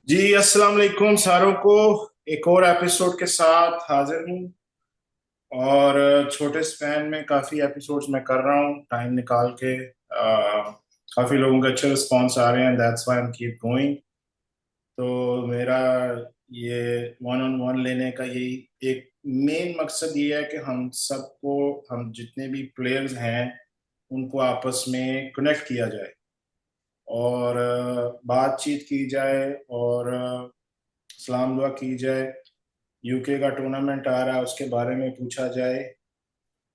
जी अस्सलाम वालेकुम सारों को। एक और एपिसोड के साथ हाजिर हूँ। और छोटे स्पैन में काफ़ी एपिसोड्स मैं कर रहा हूँ टाइम निकाल के। काफ़ी लोगों के अच्छे रिस्पॉन्स आ रहे हैं, that's why I am keep going. तो मेरा ये वन ऑन वन लेने का यही एक मेन मकसद ये है कि हम सबको, हम जितने भी प्लेयर्स हैं उनको आपस में कनेक्ट किया जाए और बातचीत की जाए और सलाम दुआ की जाए। यूके का टूर्नामेंट आ रहा है उसके बारे में पूछा जाए,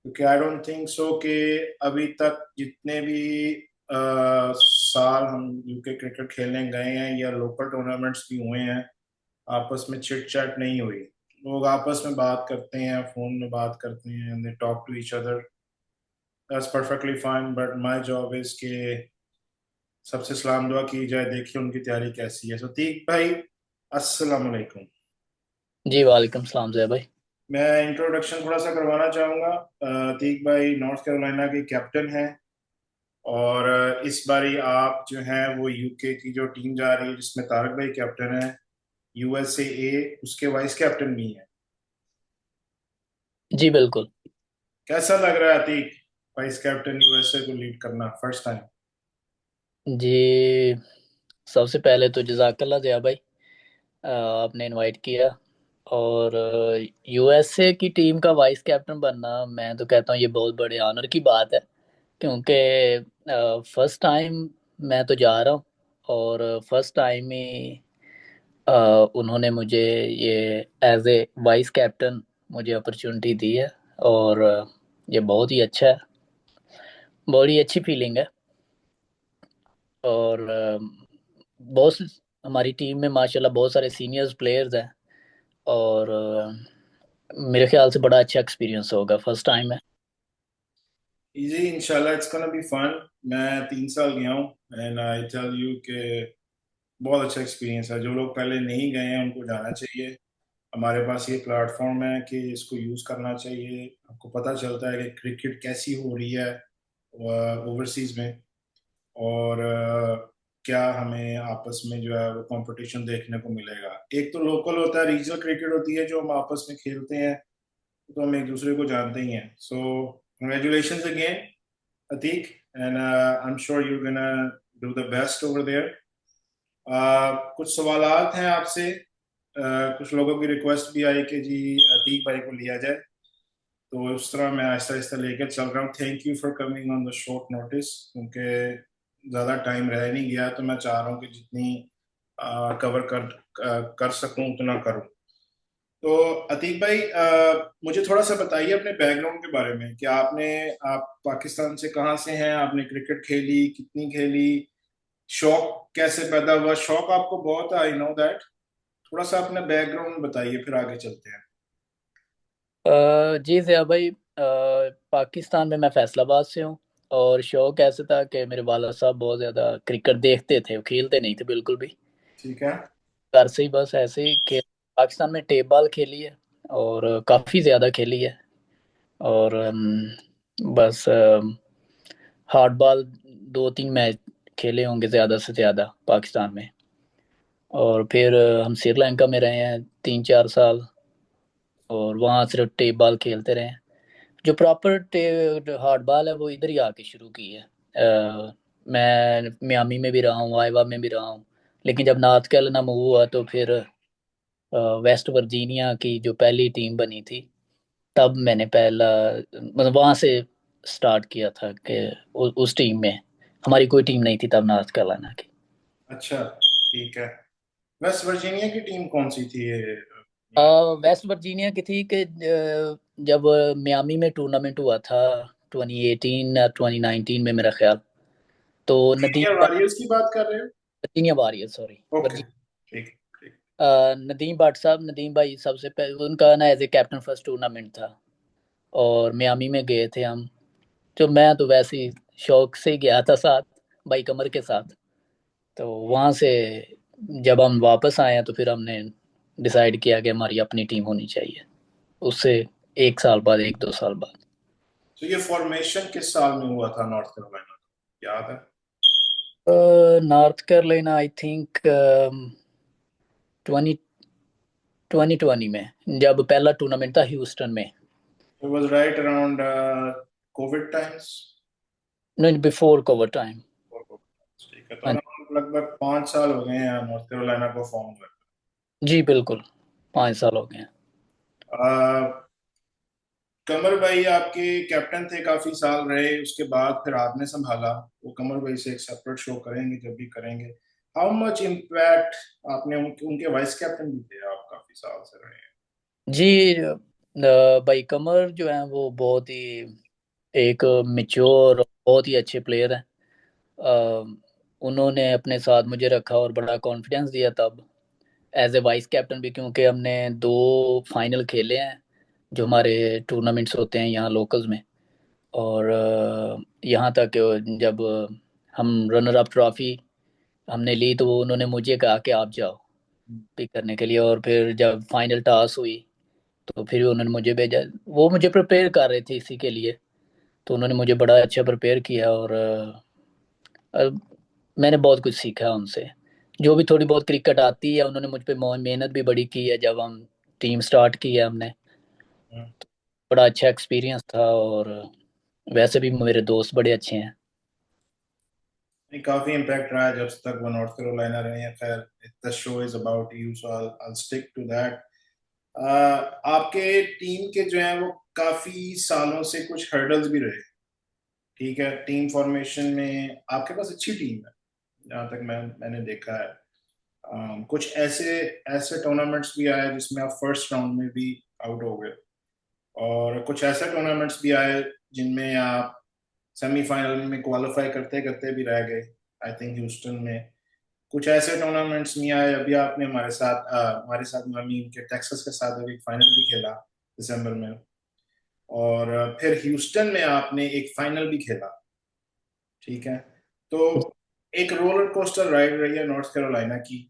क्योंकि आई डोंट थिंक सो कि अभी तक जितने भी साल हम यूके क्रिकेट खेलने गए हैं या लोकल टूर्नामेंट्स भी हुए हैं, आपस में चिट चैट नहीं हुई। लोग आपस में बात करते हैं, फोन में बात करते हैं, they talk to each other, that's perfectly fine, but my job is कि सबसे सलाम दुआ की जाए, देखिए उनकी तैयारी कैसी है। सो तीक भाई, अस्सलाम वालेकुम। जी वालेकुम सलाम जय भाई। मैं इंट्रोडक्शन थोड़ा सा करवाना चाहूँगा। अतीक भाई नॉर्थ कैरोलिना के कैप्टन हैं और इस बारी आप जो हैं वो यूके की जो टीम जा रही है जिसमें तारक भाई कैप्टन है, यूएसए उसके वाइस कैप्टन भी हैं। जी बिल्कुल। कैसा लग रहा है अतीक, वाइस कैप्टन यूएसए को लीड करना फर्स्ट टाइम? जी सबसे पहले तो जज़ाकल्ला जया भाई, आपने इनवाइट किया। और यूएसए की टीम का वाइस कैप्टन बनना, मैं तो कहता हूँ ये बहुत बड़े ऑनर की बात है। क्योंकि फर्स्ट टाइम मैं तो जा रहा हूँ, और फर्स्ट टाइम ही अ, उन्होंने मुझे ये एज ए वाइस कैप्टन मुझे अपॉर्चुनिटी दी है। और ये बहुत ही अच्छा है, बड़ी अच्छी फीलिंग है। और बहुत हमारी टीम में माशाल्लाह बहुत सारे सीनियर्स प्लेयर्स हैं। और मेरे ख्याल से बड़ा अच्छा एक्सपीरियंस होगा, फर्स्ट टाइम है। इजी, इंशाल्लाह इट्स गोना बी फन। मैं 3 साल गया हूँ एंड आई टेल यू कि बहुत अच्छा एक्सपीरियंस है। जो लोग पहले नहीं गए हैं उनको जाना चाहिए। हमारे पास ये प्लेटफॉर्म है कि इसको यूज करना चाहिए। आपको पता चलता है कि क्रिकेट कैसी हो रही है ओवरसीज में, और क्या हमें आपस में जो है वो कंपटीशन देखने को मिलेगा। एक तो लोकल होता है, रीजनल क्रिकेट होती है जो हम आपस में खेलते हैं, तो हम एक दूसरे को जानते ही हैं। So congratulations again Atiq, and I am sure you gonna do the best over there. कुछ सवालात हैं आपसे। कुछ लोगों की रिक्वेस्ट भी आई कि जी अतीक भाई को लिया जाए, तो उस तरह मैं आहिस्ता आहिस्ता लेकर चल रहा हूँ। Thank you for coming on the short notice, क्योंकि ज़्यादा टाइम रह नहीं गया, तो मैं चाह रहा हूँ कि जितनी कवर कर सकूँ उतना करूँ। तो अतीक भाई, मुझे थोड़ा सा बताइए अपने बैकग्राउंड के बारे में कि आप पाकिस्तान से कहाँ से हैं, आपने क्रिकेट खेली, कितनी खेली, शौक कैसे पैदा हुआ। शौक आपको बहुत है, आई नो दैट। थोड़ा सा अपना बैकग्राउंड बताइए, फिर आगे चलते हैं। जी ज़िया भाई, पाकिस्तान में मैं फैसलाबाद से हूँ। और शौक ऐसे था कि मेरे वाला साहब बहुत ज़्यादा क्रिकेट देखते थे, वो खेलते नहीं थे बिल्कुल भी। ठीक है। घर से ही बस ऐसे ही खेल, पाकिस्तान में टेप बॉल खेली है, और काफ़ी ज़्यादा खेली है। और बस हार्ड बॉल 2-3 मैच खेले होंगे ज़्यादा से ज़्यादा पाकिस्तान में। और फिर हम श्रीलंका में रहे हैं 3-4 साल, और वहाँ सिर्फ टेप बॉल खेलते रहे हैं। जो प्रॉपर हार्ड बॉल है वो इधर ही आके शुरू की है। मैं मियामी में भी रहा हूँ, आइवा में भी रहा हूँ। लेकिन जब नॉर्थ कैरोलिना मूव हुआ तो फिर वेस्ट वर्जीनिया की जो पहली टीम बनी थी, तब मैंने पहला मतलब वहाँ से स्टार्ट किया था कि उस टीम में, हमारी कोई टीम नहीं थी तब नॉर्थ कैरोलिना की। अच्छा, ठीक है। वेस्ट वर्जीनिया की टीम कौन सी थी ये? वेस्ट वर्जीनिया की थी कि जब मियामी में टूर्नामेंट हुआ था 2018 या 2019 में मेरा ख्याल, तो वर्जीनिया नदीम, वॉरियर्स की बात कर रहे हो? Virginia warriors, sorry okay, Virginia. ठीक ठीक। नदीम भट्ट साहब, नदीम भाई सबसे पहले उनका ना as a captain first tournament था, और मियामी में गए थे हम। तो मैं तो वैसे ही शौक से ही गया था साथ, भाई कमर के साथ। तो वहाँ से जब हम वापस आए हैं तो फिर हमने डिसाइड किया कि हमारी अपनी टीम होनी चाहिए, उससे 1 साल बाद, 1-2 साल बाद। तो ये फॉर्मेशन किस साल में हुआ था नॉर्थ कैरोलिना का, याद है? नॉर्थ कैरोलिना आई थिंक 20 2020 में जब पहला टूर्नामेंट था ह्यूस्टन में। It was right around COVID times. नहीं, बिफोर कोविड टाइम। ठीक है, तो हाँ अराउंड लगभग 5 साल हो गए हैं नॉर्थ कैरोलिना को फॉर्म जी, बिल्कुल 5 साल हो गए हैं। कर। कमर भाई आपके कैप्टन थे, काफी साल रहे, उसके बाद फिर आपने संभाला। वो कमर भाई से एक सेपरेट शो करेंगे जब भी करेंगे। हाउ मच इम्पैक्ट आपने उनके वाइस कैप्टन भी थे, आप काफी साल से रहे हैं। जी, भाई कमर जो है वो बहुत ही एक मेच्योर, बहुत ही अच्छे प्लेयर हैं। अ, उन्होंने अपने साथ मुझे रखा और बड़ा कॉन्फिडेंस दिया तब, एज ए वाइस कैप्टन भी, क्योंकि हमने 2 फाइनल खेले हैं जो हमारे टूर्नामेंट्स होते हैं यहाँ लोकल्स में। और यहाँ तक जब हम रनर अप ट्रॉफी हमने ली तो वो उन्होंने मुझे कहा कि आप जाओ पिक करने के लिए। और फिर जब फाइनल टॉस हुई तो फिर उन्होंने मुझे भेजा। वो मुझे प्रिपेयर कर रहे थे इसी के लिए, तो उन्होंने मुझे बड़ा अच्छा प्रिपेयर किया। और मैंने बहुत कुछ सीखा उनसे। जो भी थोड़ी बहुत क्रिकेट आती है, उन्होंने मुझ पे मेहनत भी बड़ी की है। जब हम टीम स्टार्ट की है हमने, हम्म। बड़ा अच्छा एक्सपीरियंस था। और वैसे भी मेरे दोस्त बड़े अच्छे हैं। नहीं, काफी इम्पैक्ट रहा है जब तक वो नॉर्थ कैरोलिना रहे हैं। खैर, the show is about you, so I stick to that. आपके टीम के जो है वो काफी सालों से कुछ हर्डल्स भी रहे। ठीक है, टीम फॉर्मेशन में आपके पास अच्छी टीम है, जहाँ तक मैंने देखा है। कुछ ऐसे ऐसे टूर्नामेंट्स भी आए जिसमें आप फर्स्ट राउंड में भी आउट हो गए, और कुछ ऐसे टूर्नामेंट्स भी आए जिनमें आप सेमीफाइनल में क्वालिफाई करते करते भी रह गए। आई थिंक ह्यूस्टन में कुछ ऐसे टूर्नामेंट्स नहीं आए। अभी आपने हमारे साथ ममीन के टेक्सास के साथ अभी फाइनल भी खेला दिसंबर में, और फिर ह्यूस्टन में आपने एक फाइनल भी खेला। ठीक है, तो एक रोलर कोस्टर राइड रही है नॉर्थ कैरोलिना की।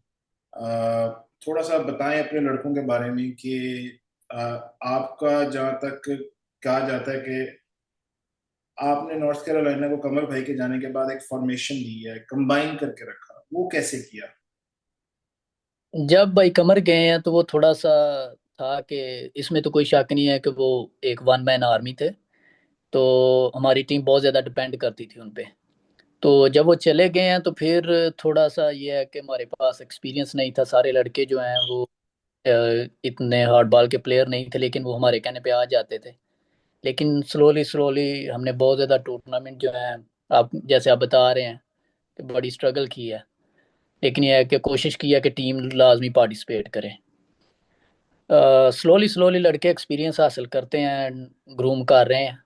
थोड़ा सा बताएं अपने लड़कों के बारे में कि आपका जहाँ तक कहा जाता है कि आपने नॉर्थ कैरोलिना को कमर भाई के जाने के बाद एक फॉर्मेशन दी है, कंबाइन करके रखा, वो कैसे किया। जब भाई कमर गए हैं तो वो थोड़ा सा था कि इसमें तो कोई शक नहीं है कि वो एक वन मैन आर्मी थे। तो हमारी टीम बहुत ज़्यादा डिपेंड करती थी उन पे। तो जब वो चले गए हैं तो फिर थोड़ा सा ये है कि हमारे पास एक्सपीरियंस नहीं था। सारे लड़के जो हैं वो इतने हार्ड बॉल के प्लेयर नहीं थे, लेकिन वो हमारे कहने पे आ जाते थे। लेकिन स्लोली स्लोली हमने बहुत ज़्यादा टूर्नामेंट जो है, आप जैसे आप बता रहे हैं, कि बड़ी स्ट्रगल की है। लेकिन यह है कि कोशिश की है कि टीम लाजमी पार्टिसिपेट करे। स्लोली स्लोली लड़के एक्सपीरियंस हासिल करते हैं, ग्रूम कर रहे हैं।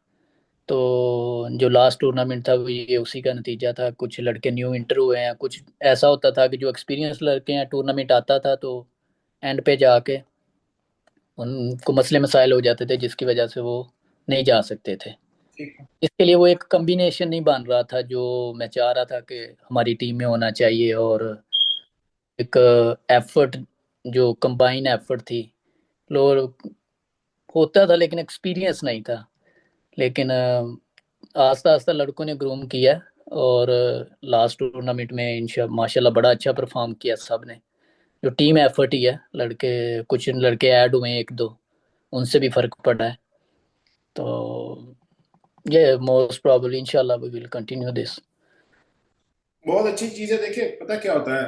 तो जो लास्ट टूर्नामेंट था वो ये उसी का नतीजा था। कुछ लड़के न्यू इंटर हुए हैं, कुछ ऐसा होता था कि जो एक्सपीरियंस लड़के हैं, टूर्नामेंट आता था तो एंड पे जाके उनको मसले मसाइल हो जाते थे जिसकी वजह से वो नहीं जा सकते थे। ठीक है। इसके लिए वो एक कम्बिनेशन नहीं बन रहा था जो मैं चाह रहा था कि हमारी टीम में होना चाहिए। और एक एफर्ट, जो कंबाइन एफर्ट थी, लोग होता था लेकिन एक्सपीरियंस नहीं था। लेकिन आस्ता आस्ता लड़कों ने ग्रूम किया। और लास्ट टूर्नामेंट में इंशा माशाल्लाह बड़ा अच्छा परफॉर्म किया सब ने। जो टीम एफर्ट ही है, लड़के कुछ लड़के ऐड हुए हैं, एक दो, उनसे भी फर्क पड़ा है। तो ये मोस्ट प्रोबेबली इंशाल्लाह वी विल कंटिन्यू दिस। बहुत अच्छी चीज है। देखिए, पता क्या होता है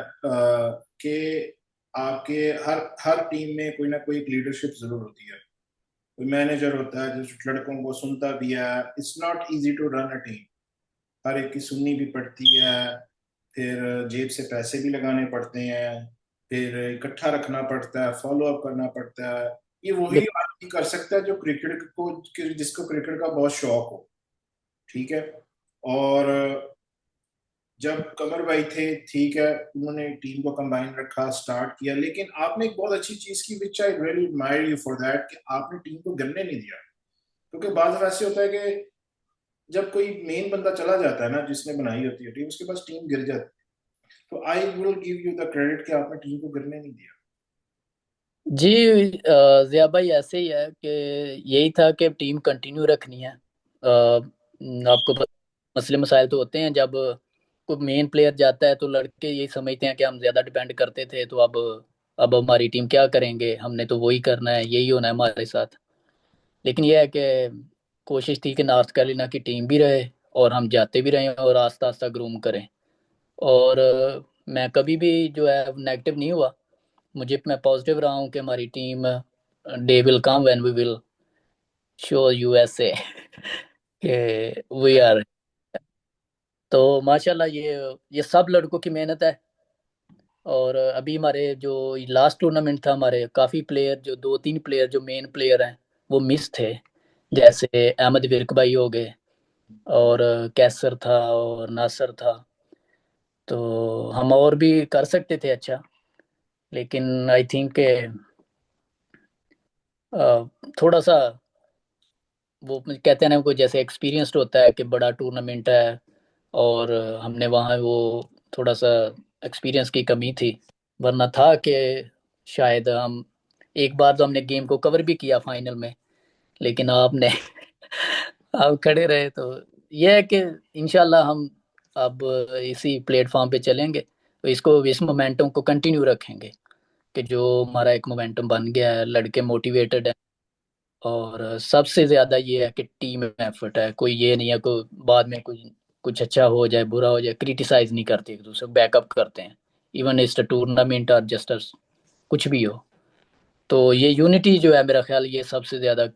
कि आपके हर हर टीम में कोई ना कोई एक लीडरशिप जरूर होती है। कोई मैनेजर होता है जो लड़कों को सुनता भी है। It's not easy to run a team. हर एक की सुननी भी पड़ती है, फिर जेब से पैसे भी लगाने पड़ते हैं, फिर इकट्ठा रखना पड़ता है, फॉलो अप करना पड़ता है। ये वही आदमी कर सकता है जो क्रिकेट को, जिसको क्रिकेट का बहुत शौक हो। ठीक है, और जब कमर भाई थे, ठीक है, उन्होंने टीम को कंबाइन रखा, स्टार्ट किया, लेकिन आपने एक बहुत अच्छी चीज की, which I really admire you for that, कि आपने टीम को गिरने नहीं दिया। क्योंकि बात ऐसे होता है कि जब कोई मेन बंदा चला जाता है ना, जिसने बनाई होती है टीम, उसके पास टीम गिर जाती है। तो I will give you the credit कि आपने टीम को गिरने नहीं दिया। जी, जिया भाई ऐसे ही है कि यही था कि टीम कंटिन्यू रखनी है। आपको मसले मसाइल तो होते हैं जब कोई मेन प्लेयर जाता है तो लड़के यही समझते हैं कि हम ज्यादा डिपेंड करते थे, तो अब अब हमारी टीम क्या करेंगे, हमने तो वही करना है, यही होना है हमारे साथ। लेकिन यह है कि कोशिश थी कि नॉर्थ कैरोलिना की टीम भी रहे और हम जाते भी रहे और आस्ता आस्ता ग्रूम करें। और मैं कभी भी जो है नेगेटिव नहीं हुआ। मैं पॉजिटिव रहा हूँ कि हमारी team they will come when we will show USA कि वी आर। तो माशाल्लाह ये सब लड़कों की मेहनत है। और अभी हमारे जो लास्ट टूर्नामेंट था, हमारे काफ़ी प्लेयर, जो दो तीन प्लेयर जो मेन प्लेयर हैं वो मिस थे। जैसे अहमद विर्क भाई हो गए, और कैसर था और नासर था। तो हम और भी कर सकते थे अच्छा, लेकिन आई थिंक थोड़ा सा वो कहते हैं ना, कोई जैसे एक्सपीरियंस्ड होता है कि बड़ा टूर्नामेंट है, और हमने वहाँ वो थोड़ा सा एक्सपीरियंस की कमी थी। वरना था कि शायद हम एक बार तो हमने गेम को कवर भी किया फाइनल में, लेकिन आपने आप खड़े रहे। तो यह है कि इंशाल्लाह हम अब इसी प्लेटफॉर्म पे चलेंगे, तो इस मोमेंटम को कंटिन्यू रखेंगे कि जो हमारा एक मोमेंटम बन गया है, लड़के मोटिवेटेड है। और सबसे ज्यादा ये है कि टीम एफर्ट है, कोई ये नहीं है कोई बाद में कुछ कुछ अच्छा हो जाए बुरा हो जाए, क्रिटिसाइज नहीं करते एक दूसरे को, बैकअप करते हैं। इवन इस टूर्नामेंट और जस्ट कुछ भी हो। तो ये यूनिटी जो है, मेरा ख्याल ये सबसे ज्यादा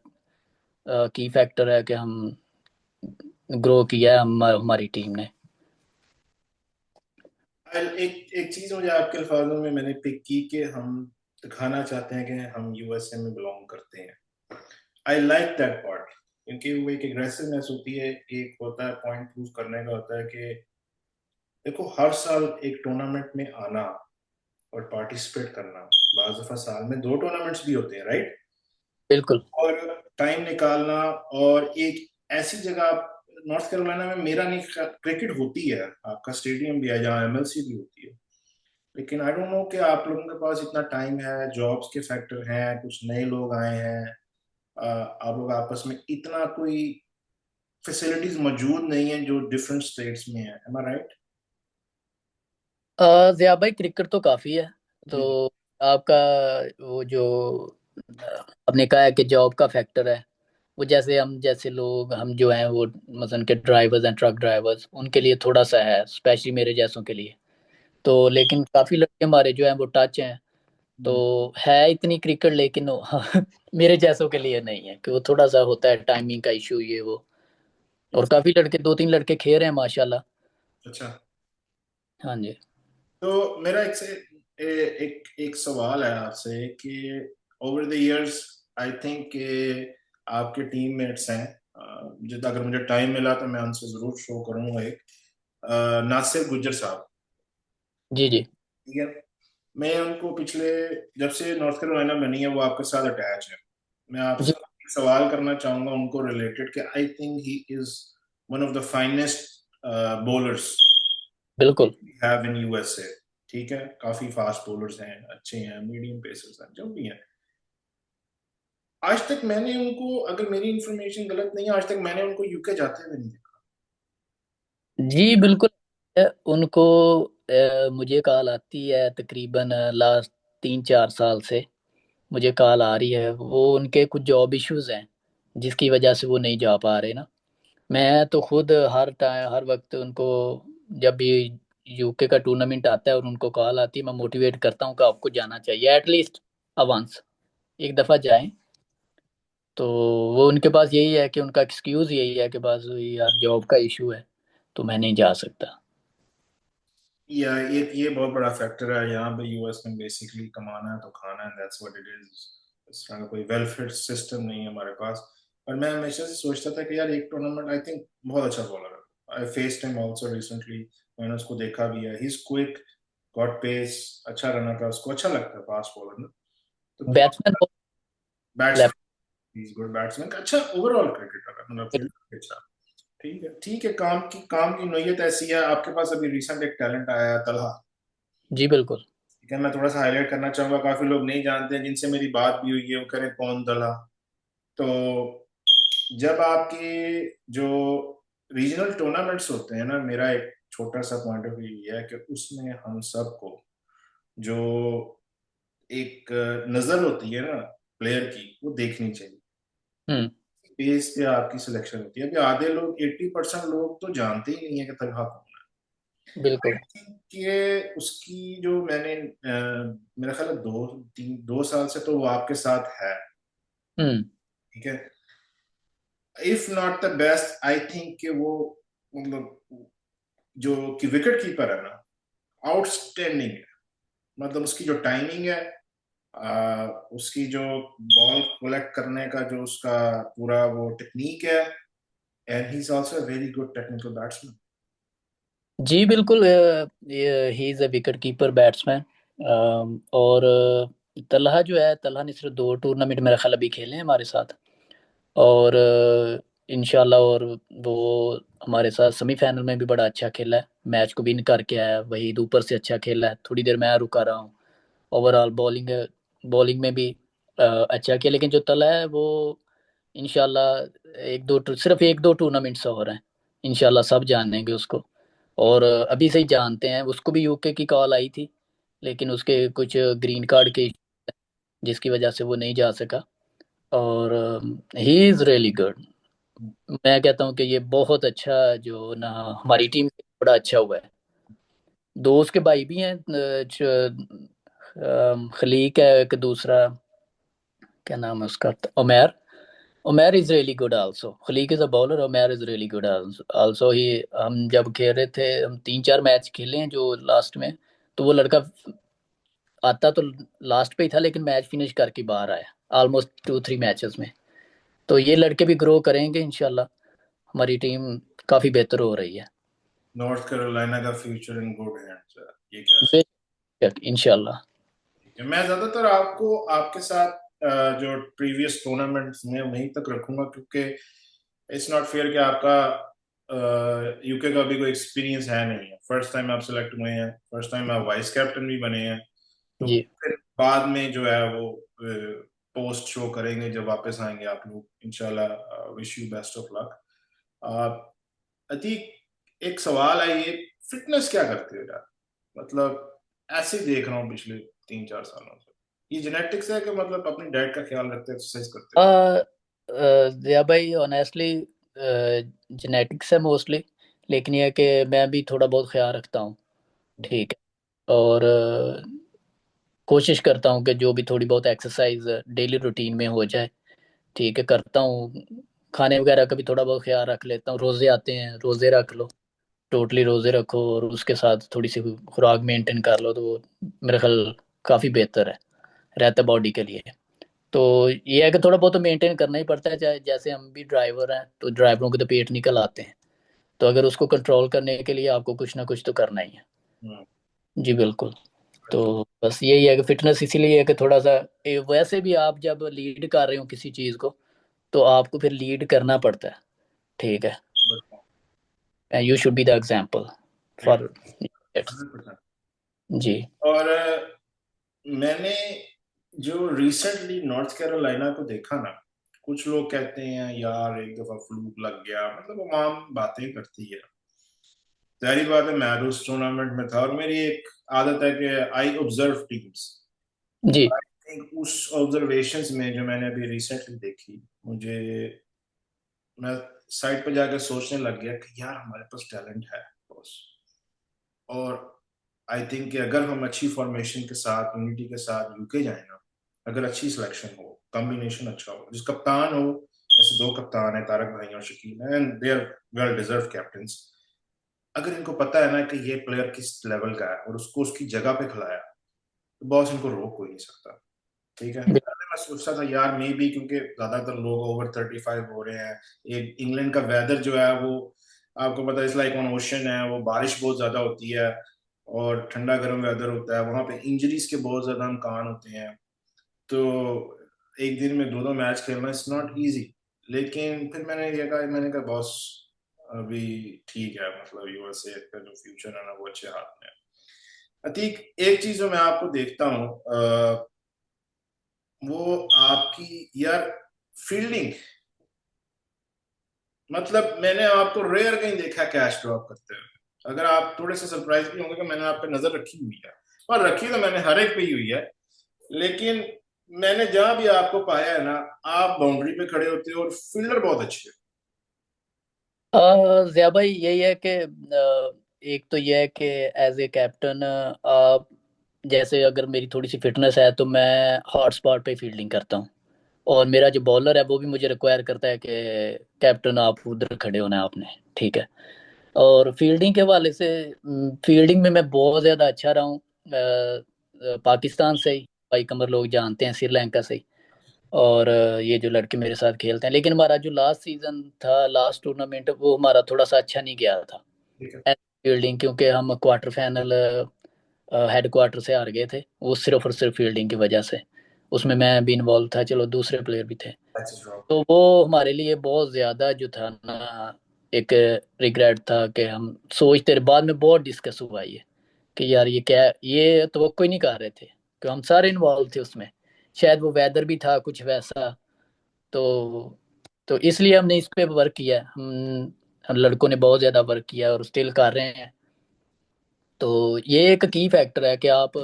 की फैक्टर है कि हम ग्रो किया है हमारी टीम ने। एक एक चीज मुझे आपके अल्फाजों में मैंने पिक की कि हम दिखाना चाहते हैं कि हम यूएसए में बिलोंग करते हैं। आई लाइक दैट पार्ट, क्योंकि वो एक एग्रेसिवनेस होती है, एक होता है पॉइंट प्रूव करने का, होता है कि देखो हर साल एक टूर्नामेंट में आना और पार्टिसिपेट करना, बाज दफा साल में दो टूर्नामेंट्स भी होते हैं, राइट? बिल्कुल। और टाइम निकालना, और एक ऐसी जगह, नॉर्थ कैरोलिना में मेरा नहीं, क्रिकेट होती है, आपका स्टेडियम भी है जहाँ एमएलसी भी होती है, लेकिन आई डोंट नो कि आप लोगों के पास इतना टाइम है, जॉब्स के फैक्टर हैं, कुछ नए लोग आए हैं, आप लोग आपस में इतना कोई फैसिलिटीज मौजूद नहीं है जो डिफरेंट स्टेट्स में है, एम आई राइट? जिया भाई, क्रिकेट तो काफी है। तो जी। आपका वो जो आपने कहा है कि जॉब का फैक्टर है, वो जैसे हम जैसे लोग हम जो हैं वो मसन के ड्राइवर्स हैं, ट्रक ड्राइवर्स, उनके लिए थोड़ा सा है, स्पेशली मेरे जैसों के लिए। तो लेकिन काफी लड़के हमारे जो हैं वो टच हैं। तो है इतनी क्रिकेट, लेकिन हाँ, मेरे जैसों के लिए नहीं है, कि वो थोड़ा सा होता है टाइमिंग का इशू ये वो। और काफी लड़के, दो तीन लड़के खेल रहे हैं माशाल्लाह। अच्छा। हाँ जी। तो मेरा एक एक सवाल है आपसे कि over the years I think आपके टीममेट्स हैं, जितना अगर मुझे टाइम मिला तो मैं उनसे जरूर शो करूंगा, एक नासिर गुज्जर साहब, जी जी। ठीक है? मैं उनको पिछले, जब से नॉर्थ कैरोलिना बनी है वो आपके साथ अटैच है। मैं जी आपसे एक सवाल करना चाहूंगा उनको रिलेटेड, कि I think he is one of the finest bowlers बिल्कुल। हैव इन यूएसए, ठीक है? काफी फास्ट बॉलर्स हैं, अच्छे हैं, मीडियम पेसर्स हैं, जो भी हैं। आज तक मैंने उनको, अगर मेरी इंफॉर्मेशन गलत नहीं है, आज तक मैंने उनको यूके जाते हुए नहीं देखा। जी बिल्कुल। उनको मुझे कॉल आती है तकरीबन लास्ट 3-4 साल से। मुझे कॉल आ रही है, वो उनके कुछ जॉब इश्यूज हैं जिसकी वजह से वो नहीं जा पा रहे ना। मैं तो खुद हर टाइम हर वक्त उनको, जब भी यूके का टूर्नामेंट आता है और उनको कॉल आती है, मैं मोटिवेट करता हूँ कि आपको जाना चाहिए, एटलीस्ट अवांस एक दफ़ा जाएं। तो वो उनके पास यही है कि उनका एक्सक्यूज यही है कि बस यार जॉब का इशू है, तो मैं नहीं जा सकता। या ये बहुत बड़ा फैक्टर है यहाँ पे यूएस में, बेसिकली कमाना है तो खाना है, दैट्स व्हाट इट इज। इस तरह का कोई वेलफेयर सिस्टम नहीं है हमारे पास। और मैं हमेशा से सोचता था कि यार एक टूर्नामेंट, आई थिंक बहुत अच्छा बॉलर है, I faced him also recently, मैंने उसको देखा भी है, he is quick, got pace, अच्छा रनर था, उसको अच्छा लगता है फास्ट बॉलर ना। तो क्या batsman batsman, left. He is good batsman, अच्छा ओवरऑल क्रिकेटर है, मतलब फील्ड अच्छा। ठीक है, ठीक है, काम की नोयत ऐसी है। आपके पास अभी रिसेंट एक टैलेंट आया है, तलहा, जी बिल्कुल। ठीक है? मैं थोड़ा सा हाईलाइट करना चाहूंगा, काफी लोग नहीं जानते हैं, जिनसे मेरी बात भी हुई है, वो कह रहे हैं कौन तलहा। तो जब आपके जो रीजनल टूर्नामेंट्स होते हैं ना, मेरा एक छोटा सा पॉइंट ऑफ व्यू ये है कि उसमें हम सबको जो एक नजर होती है ना प्लेयर की, वो देखनी चाहिए। हम्म। बेस पे आपकी सिलेक्शन होती है। अभी आधे लोग, 80% लोग तो जानते ही नहीं है कि तलहा कौन है। बिल्कुल। आई थिंक ये उसकी जो मैंने मेरा ख्याल है 2 साल से तो वो आपके साथ है। हम्म। ठीक है। If not the best, I think कि वो मतलब जो कि विकेट कीपर है ना, आउटस्टैंडिंग है। मतलब उसकी जो टाइमिंग है, उसकी जो बॉल कलेक्ट करने का जो उसका पूरा वो टेक्निक है, and he is also a very good technical batsman. जी बिल्कुल। He is a wicket keeper batsman. और तलहा जो है, तलहा ने सिर्फ 2 टूर्नामेंट मेरा ख्याल अभी खेले हैं हमारे साथ। और इंशाल्लाह। और वो हमारे साथ सेमीफाइनल में भी बड़ा अच्छा खेला है, मैच को विन करके आया है। वही ऊपर से अच्छा खेला है, थोड़ी देर मैं रुका रहा हूँ। ओवरऑल बॉलिंग बॉलिंग में भी अच्छा किया। लेकिन जो तला है वो इंशाल्लाह सिर्फ 1-2 टूर्नामेंट्स और हैं। इंशाल्लाह सब जानेंगे उसको। और अभी से ही जानते हैं। उसको भी यूके की कॉल आई थी, लेकिन उसके कुछ ग्रीन कार्ड के जिसकी वजह से वो नहीं जा सका। और ही इज़ रियली गुड। मैं कहता हूँ कि ये बहुत अच्छा जो ना हमारी टीम बड़ा अच्छा हुआ है। दो उसके भाई भी हैं, खलीक है एक, दूसरा क्या नाम है उसका, Umair. Umair is really good also. Khaleeq is a bowler, Umair is really good also ही। हम जब खेल रहे थे, हम 3-4 मैच खेले हैं जो लास्ट में, तो वो लड़का आता तो लास्ट पे ही था, लेकिन मैच फिनिश करके बाहर आया ऑलमोस्ट 2-3 मैचेस में। तो ये लड़के भी ग्रो करेंगे इंशाल्लाह। हमारी टीम काफ़ी बेहतर हो रही है। नॉर्थ कैरोलिना का फ्यूचर इन गुड हैंड्स है, ये कह सकते बेशक इंशाल्लाह। हैं। मैं ज्यादातर आपको आपके साथ जो प्रीवियस टूर्नामेंट्स में वहीं तक रखूंगा, क्योंकि इट्स नॉट फेयर कि आपका यूके का भी कोई एक्सपीरियंस है नहीं है। फर्स्ट टाइम आप सिलेक्ट हुए हैं, फर्स्ट टाइम आप वाइस कैप्टन भी बने हैं। तो जी फिर बाद में जो है वो पोस्ट शो करेंगे जब वापस आएंगे आप लोग इंशाल्लाह। Wish you best of luck. Atiq, एक सवाल है ये, फिटनेस क्या करते हो यार? मतलब ऐसे ही देख रहा हूँ पिछले 3-4 सालों से, ये जेनेटिक्स है कि मतलब अपनी डाइट का ख्याल रखते हो, एक्सरसाइज करते हो? या भाई ऑनेस्टली जेनेटिक्स है मोस्टली। लेकिन यह है कि मैं भी थोड़ा बहुत ख्याल रखता हूँ। ठीक है। और कोशिश करता हूँ कि जो भी थोड़ी बहुत एक्सरसाइज डेली रूटीन में हो जाए। ठीक है, करता हूँ। खाने वगैरह का भी थोड़ा बहुत ख्याल रख लेता हूँ। रोज़े आते हैं, रोज़े रख लो, टोटली रोज़े रखो और उसके साथ थोड़ी सी खुराक मेंटेन कर लो, तो वो मेरा ख्याल काफ़ी बेहतर है रहता बॉडी के लिए। तो ये है कि थोड़ा बहुत तो मेंटेन करना ही पड़ता है। चाहे जैसे हम भी ड्राइवर हैं, तो ड्राइवरों के तो पेट निकल आते हैं। तो अगर उसको कंट्रोल करने के लिए आपको कुछ ना कुछ तो करना ही है। हम्म। जी बिल्कुल। तो बस यही है कि फिटनेस इसीलिए है कि थोड़ा सा वैसे भी आप जब लीड कर रहे हो किसी चीज़ को, तो आपको फिर लीड करना पड़ता है। ठीक है। बताओ। You should be the example for it. 100%। जी। और मैंने जो रिसेंटली नॉर्थ कैरोलिना को देखा ना, कुछ लोग कहते हैं यार एक दफा फ्लूक लग गया, मतलब वो आम बातें करती है। जाहिर बात है, मैं तो उस टूर्नामेंट में था और मेरी एक आदत है कि आई ऑब्जर्व टीम्स। जी आई थिंक उस ऑब्जर्वेशंस में जो मैंने अभी रिसेंटली देखी, मुझे, मैं साइड पे जाकर सोचने लग गया कि यार हमारे पास टैलेंट है बॉस। और आई थिंक कि अगर हम अच्छी फॉर्मेशन के साथ, यूनिटी के साथ यूके जाए ना, अगर अच्छी सिलेक्शन हो, कॉम्बिनेशन अच्छा हो, जिस कप्तान हो, जैसे 2 कप्तान है, तारक भाई और Shakeel, and they are well deserve captains. अगर इनको पता है ना कि ये प्लेयर किस लेवल का है और उसको उसकी जगह पे खिलाया, तो बॉस इनको रोक कोई नहीं सकता। ठीक है। पहले मैं सोचता था यार मे बी, क्योंकि ज्यादातर लोग ओवर 35 हो रहे हैं। ये इंग्लैंड का वेदर जो है वो आपको पता है, इस लाइक ऑन ओशन है, वो बारिश बहुत ज्यादा होती है और ठंडा गर्म वेदर होता है वहां पे, इंजरीज के बहुत ज्यादा इम्कान होते हैं। तो एक दिन में 2-2 मैच खेलना इट्स नॉट इजी। लेकिन फिर मैंने कहा बॉस, अभी ठीक है, मतलब यूएसए का जो फ्यूचर है ना वो अच्छे हाथ में है। अतीक, एक चीज जो मैं आपको देखता हूँ, वो आपकी यार फील्डिंग, मतलब मैंने आपको रेयर कहीं देखा कैच ड्रॉप करते हुए। अगर आप थोड़े से सरप्राइज भी होंगे कि मैंने आप पे नजर रखी हुई है, और रखी तो मैंने हर एक पे ही हुई है, लेकिन मैंने जहां भी आपको पाया है ना, आप बाउंड्री पे खड़े होते हो और फील्डर बहुत अच्छे हो। जिया भाई यही है कि एक तो यह है कि एज ए कैप्टन आप, जैसे अगर मेरी थोड़ी सी फिटनेस है तो मैं हॉट स्पॉट पे फील्डिंग करता हूँ। और मेरा जो बॉलर है वो भी मुझे रिक्वायर करता है कि कैप्टन आप उधर खड़े होना है आपने, ठीक है। और फील्डिंग के हवाले से, फील्डिंग में मैं बहुत ज़्यादा अच्छा रहा हूँ। पाकिस्तान से ही भाई कमर लोग जानते हैं, श्रीलंका से ही। और ये जो लड़के मेरे साथ खेलते हैं, लेकिन हमारा जो लास्ट सीजन था, लास्ट टूर्नामेंट, वो हमारा थोड़ा सा अच्छा नहीं गया था ठीक है। फील्डिंग, क्योंकि हम क्वार्टर फाइनल हेड क्वार्टर से हार गए थे, वो सिर्फ और सिर्फ फील्डिंग की वजह से। उसमें मैं भी इन्वॉल्व था, चलो दूसरे प्लेयर भी थे। अच्छा ड्रॉप। तो वो हमारे लिए बहुत ज़्यादा जो था ना, एक रिग्रेट था कि हम सोचते रहे, बाद में बहुत डिस्कस हुआ ये कि यार ये क्या, ये तो कोई नहीं कर रहे थे कि हम सारे इन्वॉल्व थे उसमें। शायद वो वेदर भी था कुछ वैसा। तो इसलिए हमने इस पे वर्क किया है। हम लड़कों ने बहुत ज़्यादा वर्क किया और स्टिल कर रहे हैं। तो ये एक की फैक्टर है कि आप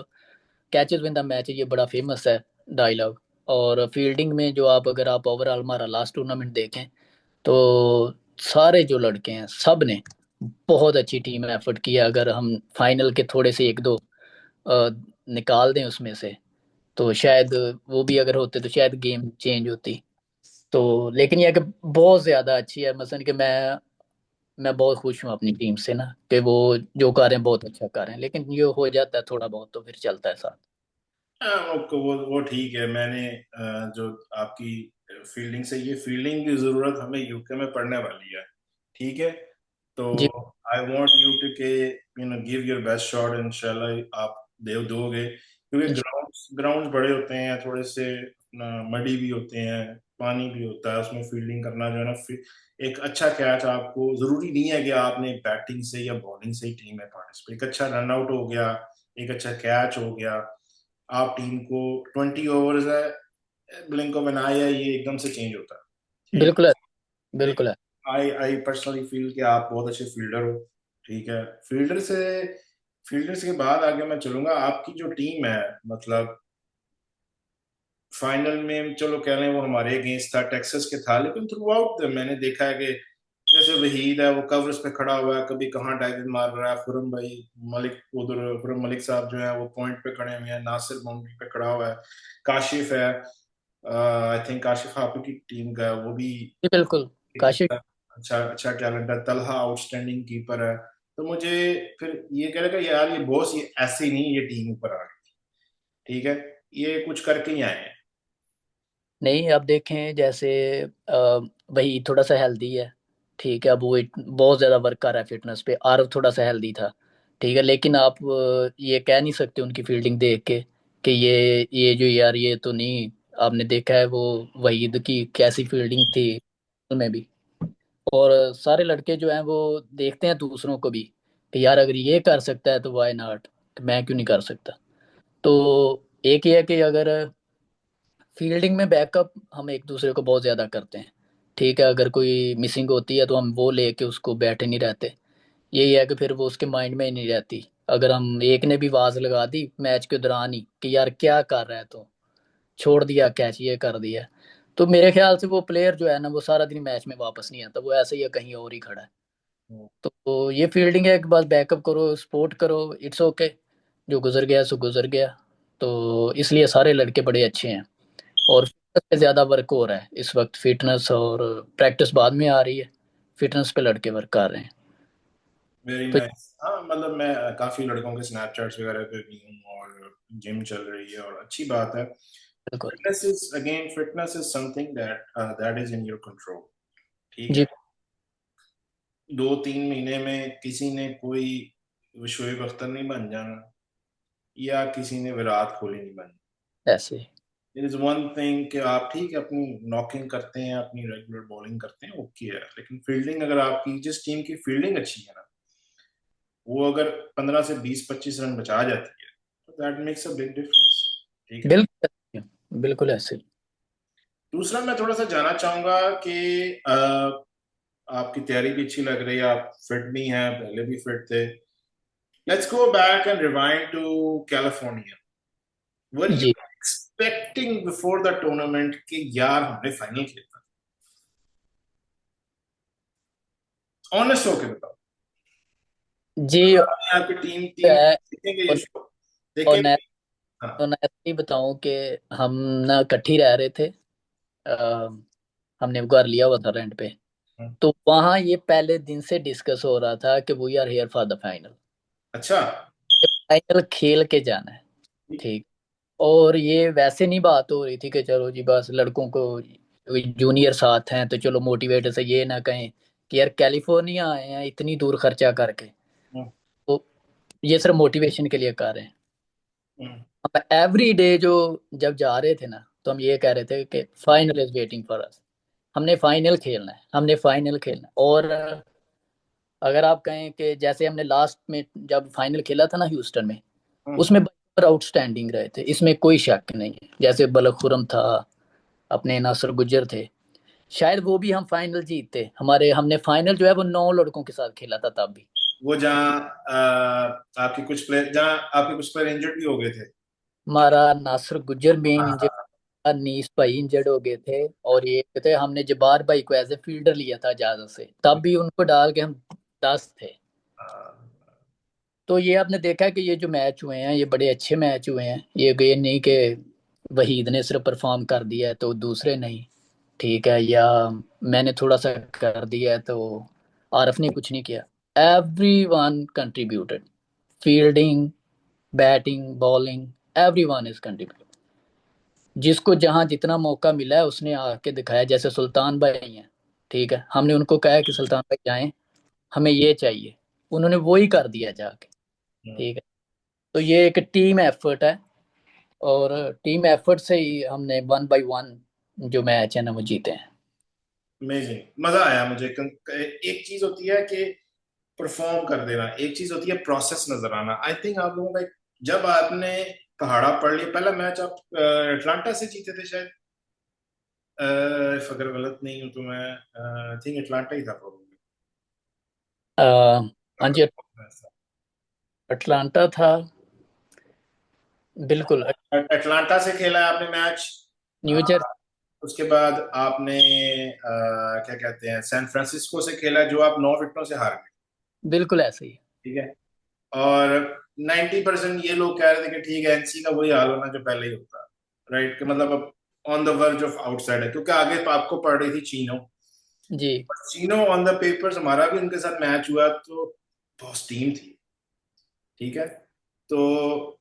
कैचेस विन द मैच, ये बड़ा फेमस है डायलॉग। और फील्डिंग में जो आप, अगर आप ओवरऑल हमारा लास्ट टूर्नामेंट देखें तो सारे जो लड़के हैं सब ने बहुत अच्छी टीम एफर्ट किया। अगर हम फाइनल के थोड़े से एक दो अ, निकाल दें उसमें से, तो शायद वो भी अगर होते तो शायद गेम चेंज होती। तो लेकिन यह कि बहुत ज़्यादा अच्छी है, मसलन कि मैं बहुत खुश हूँ अपनी टीम से ना, कि वो जो कर रहे हैं बहुत अच्छा कर रहे हैं, लेकिन ये हो जाता है थोड़ा बहुत तो फिर चलता है साथ। हाँ, वो ठीक है। मैंने जो आपकी फील्डिंग से, ये फील्डिंग की जरूरत हमें यूके में पड़ने वाली है। ठीक है। तो जी आई वांट यू टू के गिव योर बेस्ट शॉट, इंशाल्लाह आप दे दोगे, क्योंकि जी ग्राउंड्स ग्राउंड्स बड़े होते हैं थोड़े से, मडी भी होते हैं, पानी भी होता है उसमें, फील्डिंग करना जो है ना, एक अच्छा कैच, आपको जरूरी नहीं है कि आपने बैटिंग से या बॉलिंग से ही टीम में पार्टिसिपेट, एक अच्छा रन आउट हो गया, एक अच्छा कैच हो गया, आप टीम को 20 ओवर्स है, ब्लिंक ऑफ एन आई है, ये एकदम से चेंज होता है। ठीक बिल्कुल है, है। बिल्कुल है। आई आई पर्सनली फील कि आप बहुत अच्छे फील्डर हो। ठीक है। फील्डर्स के बाद आगे मैं चलूंगा, आपकी जो टीम है, मतलब फाइनल में चलो कह लें वो हमारे अगेंस्ट था, टेक्सास के था, लेकिन थ्रू आउट मैंने देखा है कि जैसे वहीद है वो कवर्स पे खड़ा हुआ है, कभी कहाँ डाइविंग मार रहा है, खुरम भाई मलिक उधर, खुरम मलिक साहब जो है वो पॉइंट पे खड़े हुए हैं, नासिर बाउंड्री पे खड़ा हुआ है, काशिफ है, आई थिंक काशिफ आपकी टीम का है, वो भी जी बिल्कुल। एक काशिफ। अच्छा अच्छा अच्छा टैलेंट है, तलहा आउटस्टैंडिंग कीपर है। तो मुझे फिर ये कह रहा यार ये बॉस, ये ऐसे ही नहीं ये टीम ऊपर आ गई। ठीक है। ये कुछ करके ही आए हैं। नहीं, अब देखें जैसे वही थोड़ा सा हेल्दी है, ठीक है। अब वो बहुत ज़्यादा वर्क कर रहा है फिटनेस पे। आरव थोड़ा सा हेल्दी था, ठीक है। लेकिन आप ये कह नहीं सकते उनकी फील्डिंग देख के कि ये जो यार ये तो नहीं। आपने देखा है वो वहीद की कैसी फील्डिंग थी में भी। और सारे लड़के जो हैं वो देखते हैं दूसरों को भी कि यार अगर ये कर सकता है तो वाई नॉट, मैं क्यों नहीं कर सकता। तो एक ही है कि अगर फील्डिंग में बैकअप हम एक दूसरे को बहुत ज़्यादा करते हैं, ठीक है। अगर कोई मिसिंग होती है तो हम वो लेके उसको बैठे नहीं रहते। यही है कि फिर वो उसके माइंड में ही नहीं रहती। अगर हम एक ने भी आवाज़ लगा दी मैच के दौरान ही कि यार क्या कर रहा है, तो छोड़ दिया कैच, ये कर दिया, तो मेरे ख्याल से वो प्लेयर जो है ना वो सारा दिन मैच में वापस नहीं आता, वो ऐसे ही है, कहीं और ही खड़ा है। तो ये फील्डिंग है कि बस बैकअप करो, सपोर्ट करो, इट्स ओके। जो गुजर गया सो गुजर गया। तो इसलिए सारे लड़के बड़े अच्छे हैं। और फिटनेस पे ज़्यादा वर्क हो रहा है इस वक्त। फिटनेस और प्रैक्टिस बाद में आ रही है, फिटनेस पे लड़के वर्क कर रहे हैं। वेरी तो नाइस। हाँ, मतलब मैं काफी लड़कों के स्नैपचैट्स वगैरह पे भी हूँ, और जिम चल रही है, और अच्छी बात है। बिल्कुल। Fitness is something that is in your control. ठीक है। जी 2-3 महीने में किसी ने कोई शोएब अख्तर नहीं बन जाना, या किसी ने विराट कोहली नहीं बनना। ऐसे ही। इट इज वन थिंग कि आप ठीक है अपनी नॉकिंग करते हैं, अपनी रेगुलर बॉलिंग करते हैं, ओके है, लेकिन फील्डिंग, अगर आपकी जिस टीम की फील्डिंग अच्छी है ना, वो अगर 15 से 20-25 रन बचा जाती है, तो that makes a big difference. ठीक है। बिल्कुल, बिल्कुल ऐसे ही। दूसरा मैं थोड़ा सा जानना चाहूंगा कि आपकी तैयारी भी अच्छी लग रही है, आप फिट भी हैं, पहले भी फिट थे। Let's go back and rewind to California. Were you जी एक्सपेक्टिंग बिफोर द टूर्नामेंट कि यार हमने फाइनल खेलना? ऑनेस्ट होके बताओ। जी आपकी टीम टीम है। देखेंगे ये शो? और देखेंगे। हाँ। ऑनेस्टली बताऊं कि हम ना इकट्ठी रह रहे थे। अ, हमने घर लिया हुआ था रेंट पे। हाँ। तो वहां ये पहले दिन से डिस्कस हो रहा था कि we are here for the final. अच्छा। फाइनल खेल के जाना है। ठीक। और ये वैसे नहीं बात हो रही थी कि चलो जी बस लड़कों को जूनियर साथ हैं तो चलो मोटिवेट से ये ना कहें कि यार कैलिफोर्निया आए हैं इतनी दूर खर्चा करके। हम्म, तो ये सिर्फ मोटिवेशन के लिए कर रहे हैं। हम्म, अब एवरी डे जो जब जा रहे थे ना तो हम ये कह रहे थे कि final is waiting for us. हमने फाइनल खेलना है, हमने फाइनल खेलना है। और अगर आप कहें कि जैसे हमने लास्ट में जब फाइनल खेला था ना ह्यूस्टन में, हम्म, उसमें बराबर आउटस्टैंडिंग रहे थे, इसमें कोई शक नहीं है। जैसे बलक खुरम था, अपने नासर गुज्जर थे, शायद वो भी हम फाइनल जीतते। हमारे हमने फाइनल जो है वो 9 लड़कों के साथ खेला था तब भी। वो जहाँ आपके कुछ प्लेयर, जहाँ आपके कुछ प्लेयर इंजर्ड भी हो गए थे। हमारा नासर गुज्जर मेन हाँ, इंजर्ड, नीस भाई इंजर्ड हो गए थे। और ये थे हमने जबार भाई को एज ए फील्डर लिया था इजाजत से, तब भी उनको डाल के हम 10 थे। हाँ, तो ये आपने देखा कि ये जो मैच हुए हैं ये बड़े अच्छे मैच हुए हैं। ये नहीं कि वहीद ने सिर्फ परफॉर्म कर दिया है तो दूसरे नहीं। ठीक है, या मैंने थोड़ा सा कर दिया है तो आरफ ने कुछ नहीं किया। Every one contributed. Fielding, batting, bowling, every one is contributed. जिसको जहां जितना मौका मिला है उसने आके दिखाया। जैसे सुल्तान भाई हैं, ठीक है, हमने उनको कहा कि सुल्तान भाई जाएं, हमें ये चाहिए, उन्होंने वो ही कर दिया जाके। हम्म। ठीक है। तो ये एक टीम एफर्ट है। और टीम एफर्ट से ही हमने 1 बाई 1 जो मैच है ना वो जीते हैं। अमेजिंग, मजा आया मुझे। एक चीज होती है कि परफॉर्म कर देना, एक चीज होती है प्रोसेस नजर आना। आई थिंक आप लोगों का जब आपने पहाड़ा पढ़ लिया, पहला मैच आप अटलांटा से जीते थे शायद, अगर गलत नहीं हूं तो मैं आई थिंक अटलांटा ही था प्रॉब्लम। अ, हाँ जी, अटलांटा था बिल्कुल। अटलांटा से खेला है आपने मैच। New Jersey. उसके बाद आपने क्या कहते हैं, सैन फ्रांसिस्को से खेला जो आप 9 विकेटों से हार गए। बिल्कुल ऐसे ही। ठीक है। और 90% ये लोग कह रहे थे कि ठीक है, एनसी का वही हाल होना जो पहले ही होता। राइट, कि मतलब अब on the verge of outside है, क्योंकि आगे तो आपको पड़ रही थी चीनो। जी चीनो ऑन द पेपर्स, हमारा भी उनके साथ मैच हुआ तो बहुत टीम थी। ठीक है। तो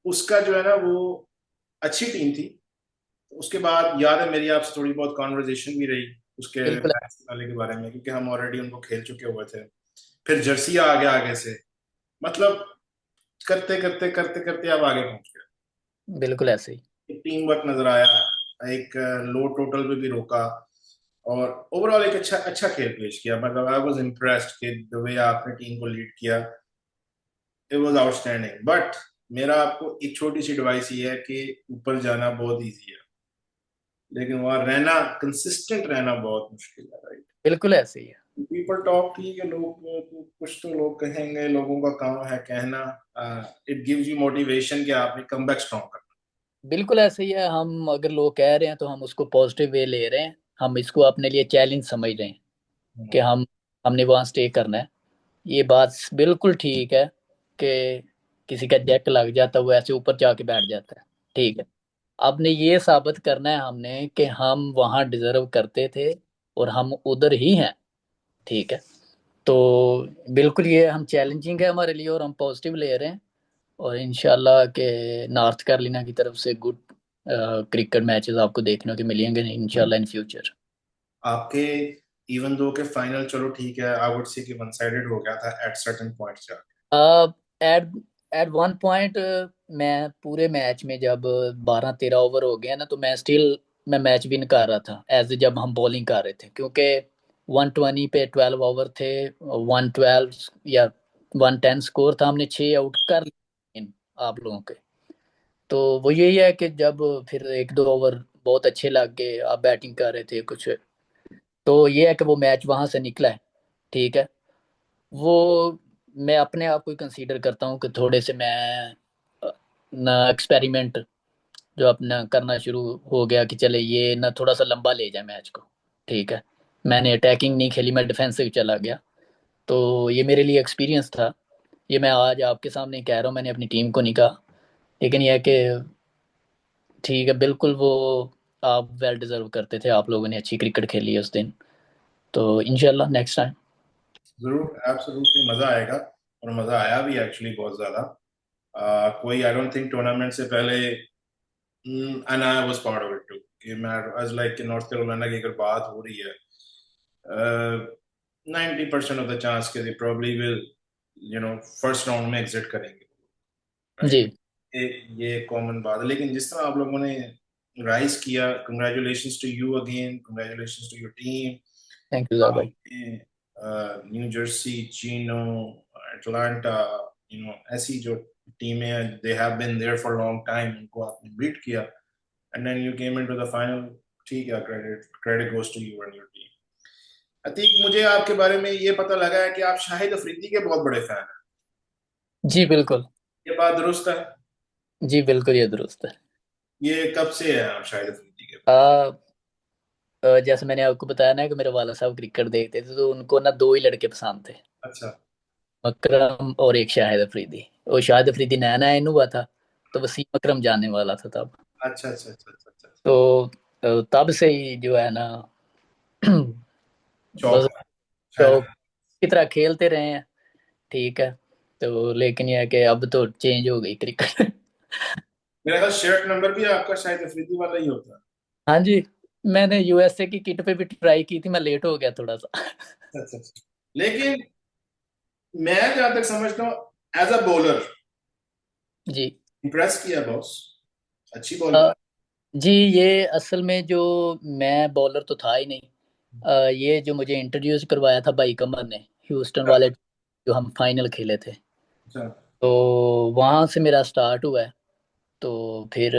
उसका जो है ना वो अच्छी टीम थी। उसके बाद याद है मेरी आपसे थोड़ी बहुत कॉन्वर्जेशन भी रही उसके बिल्कुल। मैच वाले के बारे में, क्योंकि हम ऑलरेडी उनको खेल चुके हुए थे। फिर जर्सी आ गया आगे से, मतलब करते करते करते करते अब आगे पहुंच गए। बिल्कुल ऐसे ही। एक टीम वर्क नजर आया, एक लो टोटल पे भी रोका, और ओवरऑल एक अच्छा अच्छा खेल पेश किया। मतलब आई वाज इम्प्रेस्ड कि द वे आपने टीम को लीड किया, इट वाज आउटस्टैंडिंग। बट मेरा आपको एक छोटी सी एडवाइस ये है कि ऊपर जाना बहुत इजी है, लेकिन वहां रहना, कंसिस्टेंट रहना बहुत मुश्किल है। राइट। बिल्कुल ऐसे ही है। पीपल टॉक, ठीक है, लोग कुछ तो लोग कहेंगे, लोगों का काम है कहना। इट गिव्स यू मोटिवेशन कि आपने कम बैक स्ट्रॉन्ग करना। बिल्कुल ऐसे ही है। हम अगर लोग कह रहे हैं तो हम उसको पॉजिटिव वे ले रहे हैं। हम इसको अपने लिए चैलेंज समझ रहे हैं कि हमने वहाँ स्टे करना है। ये बात बिल्कुल ठीक है कि किसी का जैक लग जाता है वो ऐसे ऊपर जाके बैठ जाता है। ठीक है। आपने ये साबित करना है हमने कि हम वहाँ डिजर्व करते थे और हम उधर ही हैं। ठीक है। तो बिल्कुल ये हम चैलेंजिंग है हमारे लिए और हम पॉजिटिव ले रहे हैं। और इंशाल्लाह के नॉर्थ कैरोलिना की तरफ से गुड क्रिकेट मैचेस आपको देखने को मिलेंगे इंशाल्लाह इन फ्यूचर। आपके इवन दो के फाइनल, चलो ठीक है, आई वुड से कि वन साइडेड हो गया था एट सर्टेन पॉइंट्स जाके। एट एट वन पॉइंट मैं पूरे मैच में जब 12-13 ओवर हो गया ना तो मैं मैच विन कर रहा था एज जब हम बॉलिंग कर रहे थे, क्योंकि 120 पे 12 ओवर थे। 112 या 110 स्कोर था, हमने 6 आउट कर लिए आप लोगों के। तो वो यही है कि जब फिर 1-2 ओवर बहुत अच्छे लग गए, आप बैटिंग कर रहे थे कुछ, तो ये है कि वो मैच वहां से निकला है। ठीक है। वो मैं अपने आप को कंसीडर करता हूँ कि थोड़े से मैं ना एक्सपेरिमेंट जो अपना करना शुरू हो गया कि चले ये ना थोड़ा सा लंबा ले जाए मैच को। ठीक है, मैंने अटैकिंग नहीं खेली, मैं डिफेंसिव चला गया। तो ये मेरे लिए एक्सपीरियंस था। ये मैं आज आपके सामने कह रहा हूँ, मैंने अपनी टीम को नहीं कहा। लेकिन यह है कि ठीक है, बिल्कुल वो आप वेल डिजर्व करते थे, आप लोगों ने अच्छी क्रिकेट खेली है उस दिन। तो इंशाल्लाह नेक्स्ट टाइम। जरूर, एब्सोल्युटली मजा आएगा। और मजा आया भी एक्चुअली बहुत ज्यादा। कोई आई डोंट थिंक टूर्नामेंट से पहले, and I was part of it too, कि मैं आज लाइक कि नॉर्थ कैरोलिना की अगर बात हो रही है, 90% ऑफ द चांस के दे प्रोबब्ली विल फर्स्ट राउंड में एग्जिट करेंगे। जी। राइट। ये कॉमन बात है, लेकिन जिस तरह आप लोगों ने राइज किया, congratulations to you again, congratulations to your team. Thank you भाई। आपने न्यू जर्सी, चिनो, अटलांटा, ऐसी जो टीमें हैं, they have been there for long time, उनको आपने बीट किया, and then you came into the final. ठीक है, credit credit goes to you and your team. I think मुझे आपके बारे में ये पता लगा है कि आप शाहिद अफरीदी के बहुत बड़े फैन हैं। जी बिल्कुल। ये बात दुरुस्त है? जी बिल्कुल, ये दुरुस्त है। ये कब से है आप शाहिद अफरीदी के फैन? आ, जैसे मैंने आपको बताया ना कि मेरे वाला साहब क्रिकेट देखते थे, तो उनको ना दो ही लड़के पसंद थे, अच्छा अकरम और एक शाहिद अफरीदी। वो शाहिद अफरीदी नया नया इन हुआ था, तो वसीम अकरम जाने वाला था तब। अच्छा अच्छा अच्छा अच्छा अच्छा अच्छा। तो तब से ही जो है ना शौक बस है शाहिद। शौक की तरह खेलते रहे हैं। ठीक है। तो लेकिन यह है कि अब तो चेंज हो गई क्रिकेट। मेरा ख्याल शर्ट नंबर भी आपका शाहिद अफरीदी वाला ही होता है। हाँ जी। मैंने यूएसए की किट पे भी ट्राई की थी, मैं लेट हो गया थोड़ा सा। अच्छा अच्छा। लेकिन मैं जहां तक समझता हूँ, एज अ बॉलर जी। इंप्रेस किया बॉस, अच्छी बॉलिंग। अ, जी, ये असल में जो मैं बॉलर तो था ही नहीं। ये जो मुझे इंट्रोड्यूस करवाया था भाई कमर ने, ह्यूस्टन वाले, जो हम फाइनल खेले थे, अच्छा। तो वहां से मेरा स्टार्ट हुआ है। तो फिर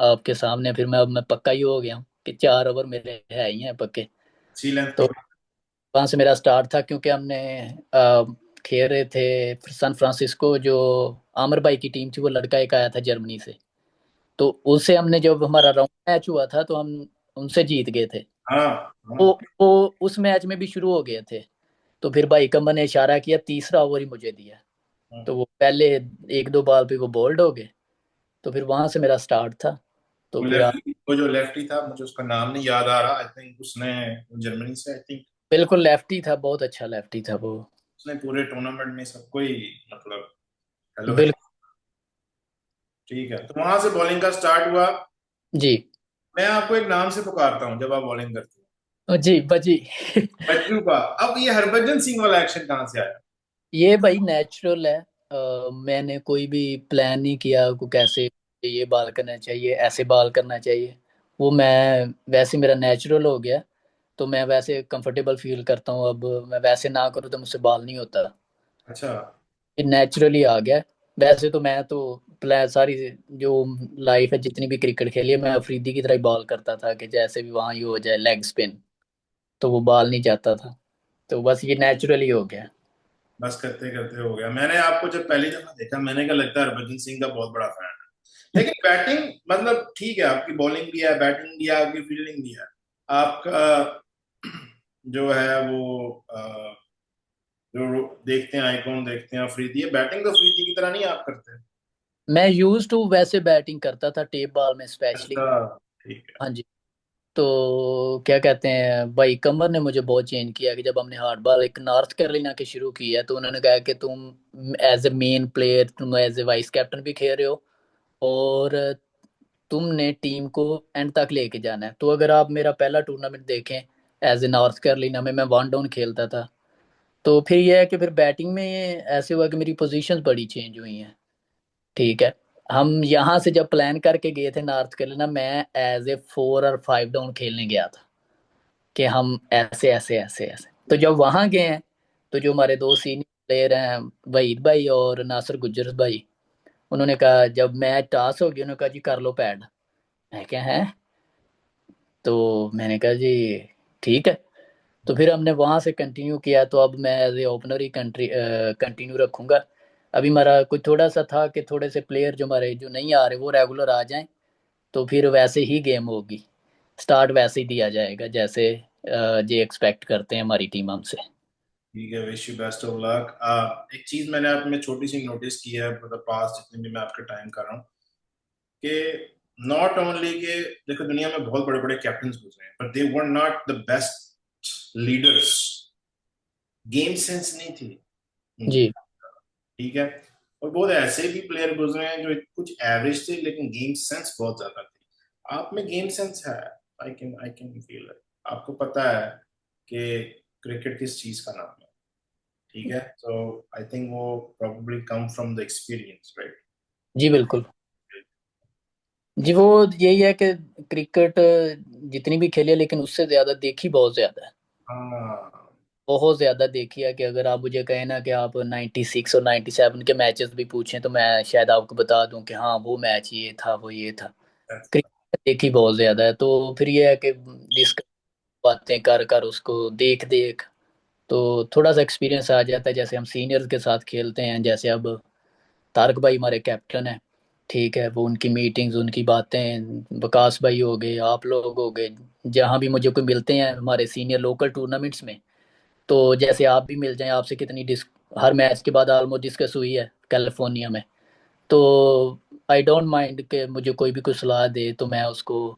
आपके सामने फिर मैं पक्का ही हो गया हूँ कि 4 ओवर मेरे है ही हैं पक्के। अच्छी लेंथ तो की। वहां से मेरा स्टार्ट था, क्योंकि हमने खेल रहे थे फिर सान फ्रांसिस्को, जो आमिर भाई की टीम थी, वो लड़का एक आया था जर्मनी से। तो उससे हमने, जब हमारा राउंड मैच हुआ था, तो हम उनसे जीत गए थे। हाँ हाँ वो उस मैच में भी शुरू हो गए थे। तो फिर भाई कम्बन ने इशारा किया, तीसरा ओवर ही मुझे दिया। हाँ। तो वो पहले एक दो बॉल पे वो बोल्ड हो गए। तो फिर वहां से मेरा स्टार्ट था। तो फिर वो जो लेफ्टी था, मुझे उसका नाम नहीं याद आ रहा, आई थिंक उसने जर्मनी से, आई थिंक बिल्कुल लेफ्टी था, बहुत अच्छा लेफ्टी था वो। उसने पूरे टूर्नामेंट में सबको ही मतलब हेलो हेलो। बिल्कुल। ठीक है, तो वहां से बॉलिंग का स्टार्ट हुआ। जी। मैं आपको एक नाम से पुकारता हूँ जब आप बॉलिंग करते जी बजी। हो, बज्जू का। अब ये हरभजन सिंह वाला एक्शन कहाँ से आया? ये भाई नेचुरल है। मैंने कोई भी प्लान नहीं किया को कैसे ये बाल करना चाहिए, ऐसे बाल करना चाहिए। वो मैं वैसे मेरा नेचुरल हो गया। तो मैं वैसे कंफर्टेबल फील करता हूँ। अब मैं वैसे ना करूँ तो मुझसे बाल नहीं होता। अच्छा। ये नेचुरली आ गया। वैसे तो मैं तो प्लान सारी जो लाइफ है, जितनी भी क्रिकेट खेली है, मैं अफरीदी की तरह ही बॉल करता था कि जैसे भी वहां ही हो जाए लेग स्पिन। तो वो बाल नहीं जाता था। तो बस ये नेचुरली हो गया। बस करते करते हो गया। मैंने आपको जब पहली दफा देखा, मैंने क्या लगता है हरभजन सिंह का बहुत बड़ा फैन है। लेकिन बैटिंग मतलब ठीक है, आपकी बॉलिंग भी है, बैटिंग भी है, आपकी फील्डिंग भी है। आपका जो है वो जो देखते हैं आइकॉन, देखते हैं अफरीदी, है बैटिंग तो अफरीदी की तरह नहीं आप करते। मैं यूज टू वैसे बैटिंग करता था टेप बॉल में स्पेशली। अच्छा। ठीक है। हाँ जी। तो क्या कहते हैं, भाई कमर ने मुझे बहुत चेंज किया कि जब हमने हार्ड बॉल एक नॉर्थ कैरोलिना के शुरू की है, तो उन्होंने कहा कि तुम एज ए मेन प्लेयर, तुम एज ए वाइस कैप्टन भी खेल रहे हो, और तुमने टीम को एंड तक लेके जाना है। तो अगर आप मेरा पहला टूर्नामेंट देखें, एज ए नॉर्थ कैरोलिना में मैं वन डाउन खेलता था। तो फिर यह है कि फिर बैटिंग में ऐसे हुआ कि मेरी पोजीशंस बड़ी चेंज हुई हैं। ठीक है। हम यहाँ से जब प्लान करके गए थे नॉर्थ कैरोलिना, मैं एज ए 4 और 5 डाउन खेलने गया था कि हम ऐसे ऐसे ऐसे ऐसे। तो जब वहां गए हैं, तो जो हमारे दो सीनियर प्लेयर हैं, वहीद भाई और नासिर गुज्जर भाई, उन्होंने कहा, जब मैच टॉस हो गया, उन्होंने कहा जी कर लो पैड। मैं क्या है? तो मैंने कहा जी ठीक है। तो फिर हमने वहां से कंटिन्यू किया। तो अब मैं एज ए ओपनर ही कंटिन्यू रखूंगा। अभी हमारा कुछ थोड़ा सा था कि थोड़े से प्लेयर जो हमारे जो नहीं आ रहे, वो रेगुलर आ जाएं। तो फिर वैसे ही गेम होगी, स्टार्ट वैसे ही दिया जाएगा जैसे ये एक्सपेक्ट करते हैं हमारी टीम हमसे। ठीक है, wish you best of luck. एक चीज मैंने आप में छोटी सी नोटिस की है, मतलब पास जितने भी मैं आपका टाइम कर रहा हूँ, कि नॉट ओनली के देखो दुनिया में बहुत बड़े बड़े कैप्टन गुजरे हैं, but they were not the best leaders. Game sense नहीं थी उनकी। जी ठीक है। और बहुत ऐसे भी प्लेयर गुजरे हैं जो कुछ एवरेज थे लेकिन गेम सेंस बहुत ज्यादा थी। आप में गेम सेंस है। I can feel it. आपको पता है कि क्रिकेट किस चीज का नाम है। ठीक है, सो आई थिंक वो probably come from the experience, right? जी बिल्कुल। जी वो यही है कि क्रिकेट जितनी भी खेली है लेकिन उससे ज्यादा देखी बहुत ज्यादा है। हाँ। बहुत ज्यादा देखी है कि अगर आप मुझे कहें ना कि आप 96 और 97 के मैचेस भी पूछें तो मैं शायद आपको बता दूं कि हाँ वो मैच ये था वो ये था। क्रिकेट देखी बहुत ज्यादा है, तो फिर ये है कि डिस्कस बातें कर कर उसको देख देख तो थोड़ा सा एक्सपीरियंस आ जाता है। जैसे हम सीनियर्स के साथ खेलते हैं, जैसे अब तारक भाई हमारे कैप्टन हैं, ठीक है, वो उनकी मीटिंग्स उनकी बातें, विकास भाई हो गए, आप लोग हो गए, जहाँ भी मुझे कोई मिलते हैं हमारे सीनियर लोकल टूर्नामेंट्स में, तो जैसे आप भी मिल जाएं, आपसे कितनी हर मैच के बाद ऑलमोस्ट डिस्कस हुई है कैलिफोर्निया में। तो आई डोंट माइंड कि मुझे कोई भी कुछ सलाह दे तो मैं उसको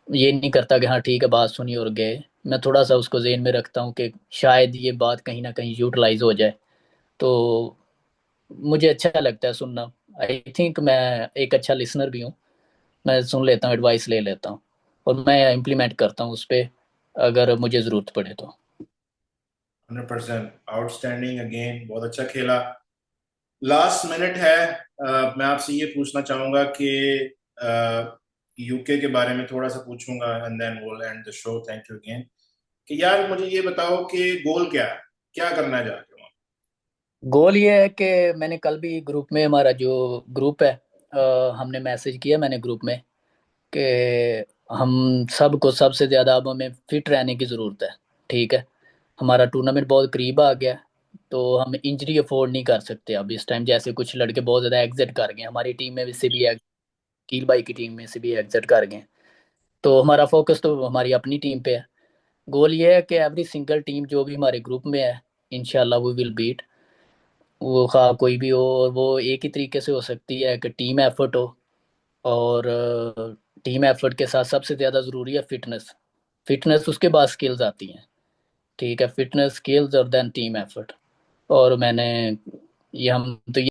ये नहीं करता कि हाँ ठीक है बात सुनी और गए। मैं थोड़ा सा उसको जेहन में रखता हूँ कि शायद ये बात कहीं ना कहीं यूटिलाइज हो जाए। तो मुझे अच्छा लगता है सुनना। आई थिंक मैं एक अच्छा लिसनर भी हूँ। मैं सुन लेता हूँ, एडवाइस ले लेता हूँ और मैं इम्प्लीमेंट करता हूँ उस पर अगर मुझे ज़रूरत पड़े तो। 100% आउटस्टैंडिंग अगेन, बहुत अच्छा खेला। लास्ट मिनट है। मैं आपसे ये पूछना चाहूंगा कि यूके के बारे में थोड़ा सा पूछूंगा and then will end the show. Thank you again. कि यार मुझे ये बताओ कि गोल क्या है, क्या करना चाहते हो? गोल ये है कि मैंने कल भी ग्रुप में, हमारा जो ग्रुप है, हमने मैसेज किया मैंने ग्रुप में कि हम सबको सबसे ज़्यादा अब हमें फिट रहने की ज़रूरत है। ठीक है, हमारा टूर्नामेंट बहुत करीब आ गया है, तो हम इंजरी अफोर्ड नहीं कर सकते अब इस टाइम। जैसे कुछ लड़के बहुत ज़्यादा एग्जिट कर गए, हमारी टीम में से भी कील भाई की टीम में से भी एग्जिट कर गए, तो हमारा फोकस तो हमारी अपनी टीम पे है। गोल ये है कि एवरी सिंगल टीम जो भी हमारे ग्रुप में है, इंशाल्लाह वी विल बीट, वो खा कोई भी हो। और वो एक ही तरीके से हो सकती है कि टीम एफर्ट हो, और टीम एफर्ट के साथ सबसे ज़्यादा ज़रूरी है फिटनेस। फिटनेस उसके बाद स्किल्स आती हैं। ठीक है, फिटनेस स्किल्स और देन टीम एफर्ट। और मैंने ये हम तो